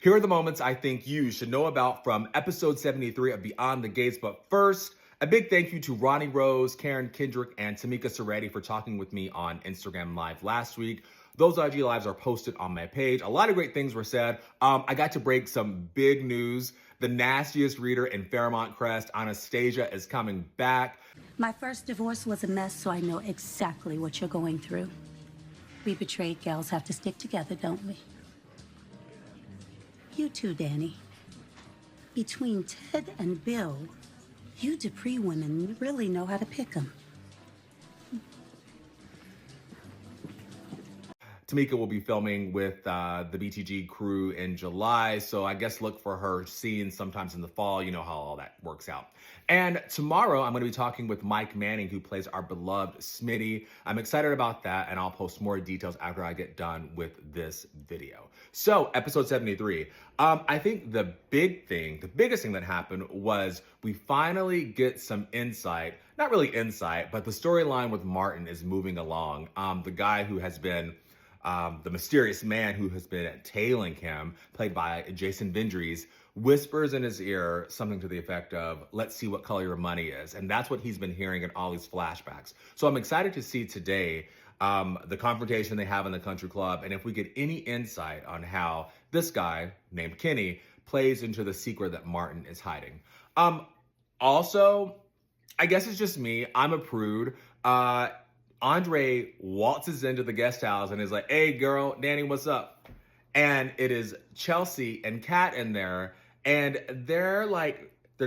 Here are the moments I think you should know about from episode 73 of Beyond the Gates. But first, a big thank you to Ronnie Rose, Karen Kendrick, and Tamika Soretti for talking with me on Instagram Live last week. Those IG Lives are posted on my page. A lot of great things were said. I got to break some big news. The nastiest reader in Fairmont Crest, Anastasia, is coming back. My first divorce was a mess, so I know exactly what you're going through. We betrayed gals have to stick together, don't we? You too, Dani. Between Ted and Bill, you Dupree women really know how to pick 'em. Tamika will be filming with the BTG crew in July, so I guess look for her scenes sometimes in the fall. You know how all that works out. And tomorrow, I'm going to be talking with Mike Manning, who plays our beloved Smitty. I'm excited about that, and I'll post more details after I get done with this video. So, episode 73. I think the biggest thing that happened was we finally get some insight. Not really insight, but the storyline with Martin is moving along. The guy who has been the mysterious man who has been tailing him, played by Jason Vendries, whispers in his ear something to the effect of, "Let's see what color your money is." And that's what he's been hearing in all these flashbacks. So I'm excited to see today the confrontation they have in the country club, and if we get any insight on how this guy named Kenny plays into the secret that Martin is hiding. Also, I guess it's just me. I'm a prude. Andre waltzes into the guest house and is like, "Hey, girl, Dani, what's up?" And it is Chelsea and Kat in there, and they're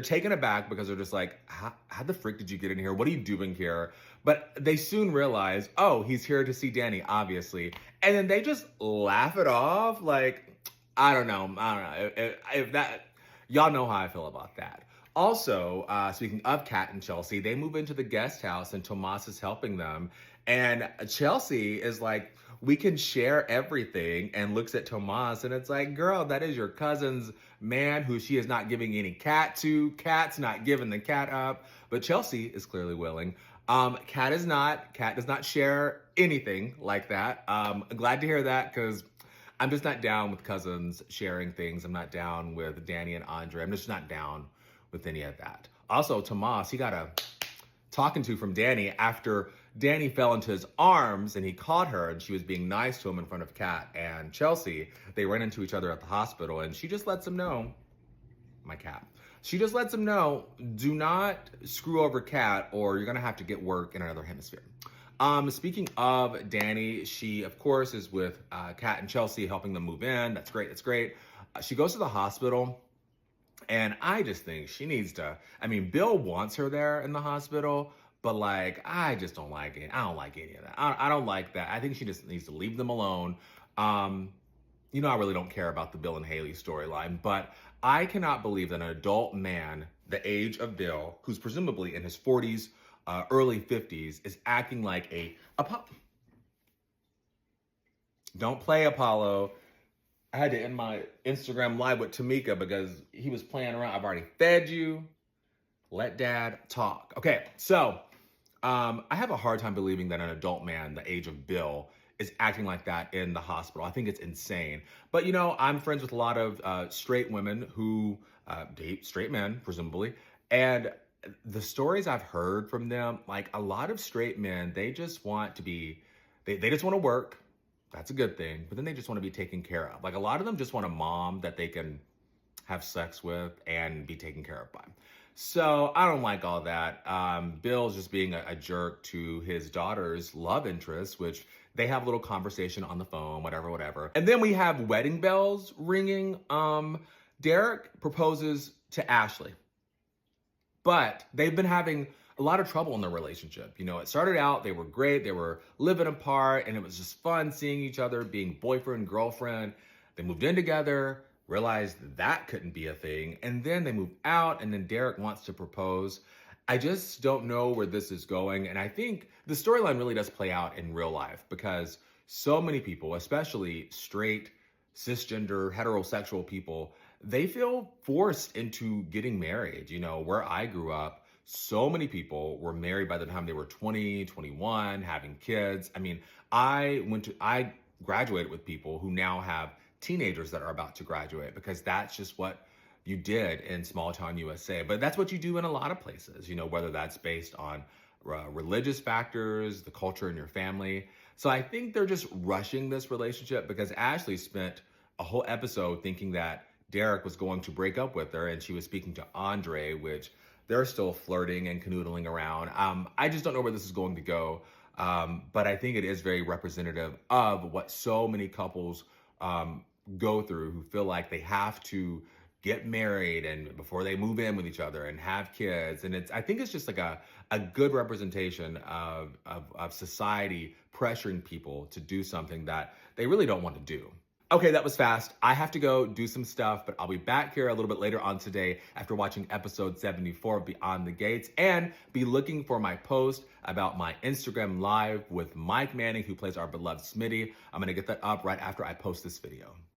taken aback because they're just like, how the frick did you get in here? What are you doing here? But they soon realize, oh, he's here to see Dani, obviously. And then they just laugh it off. Like, I don't know. If that, y'all know how I feel about that. Also, speaking of Kat and Chelsea, they move into the guest house and Tomas is helping them. And Chelsea is like, "We can share everything," and looks at Tomas and it's like, "Girl, that is your cousin's man who she is not giving any cat to. Kat's not giving the cat up." But Chelsea is clearly willing. Kat does not share anything like that. I'm glad to hear that because I'm just not down with cousins sharing things. I'm not down with Dani and Andre. I'm just not down with any of that. Also, Tomas, he got a talking to from Dani after Dani fell into his arms and he caught her and she was being nice to him in front of Kat and Chelsea. They ran into each other at the hospital and she just lets him know, my cat, she just lets him know, do not screw over Kat or you're gonna have to get work in another hemisphere. Speaking of Dani, she of course is with Kat and Chelsea helping them move in. That's great, that's great. She goes to the hospital. And I just think she needs to, Bill wants her there in the hospital, but I just don't like it. I don't like any of that. I don't like that. I think she just needs to leave them alone. I really don't care about the Bill and Haley storyline, but I cannot believe that an adult man, the age of Bill, who's presumably in his 40s, early 50s, is acting like Don't play, Apollo. I had to end my Instagram Live with Tamika because he was playing around. I've already fed you. Let dad talk. Okay, so I have a hard time believing that an adult man, the age of Bill, is acting like that in the hospital. I think it's insane. But, I'm friends with a lot of straight women who date straight men, presumably. And the stories I've heard from them, a lot of straight men, they just want to be, they just want to work. That's a good thing. But then they just want to be taken care of. A lot of them just want a mom that they can have sex with and be taken care of by. So I don't like all that. Bill's just being a jerk to his daughter's love interest, which they have a little conversation on the phone, whatever. And then we have wedding bells ringing. Derek proposes to Ashley. But they've been having a lot of trouble in their relationship. It started out, they were great, they were living apart, and it was just fun seeing each other, being boyfriend, girlfriend. They moved in together, realized that couldn't be a thing, and then they moved out, and then Derek wants to propose. I just don't know where this is going, and I think the storyline really does play out in real life because so many people, especially straight, cisgender, heterosexual people, they feel forced into getting married. Where I grew up, so many people were married by the time they were 20, 21, having kids. I graduated with people who now have teenagers that are about to graduate, because that's just what you did in small town USA. But that's what you do in a lot of places, whether that's based on religious factors, the culture in your family. So I think they're just rushing this relationship because Ashley spent a whole episode thinking that Derek was going to break up with her, and she was speaking to Andre, which they're still flirting and canoodling around. I just don't know where this is going to go. But I think it is very representative of what so many couples go through, who feel like they have to get married and before they move in with each other and have kids. And I think it's just like a good representation of society pressuring people to do something that they really don't want to do. Okay, that was fast. I have to go do some stuff, but I'll be back here a little bit later on today after watching episode 74 of Beyond the Gates, and be looking for my post about my Instagram live with Mike Manning, who plays our beloved Smitty. I'm gonna get that up right after I post this video.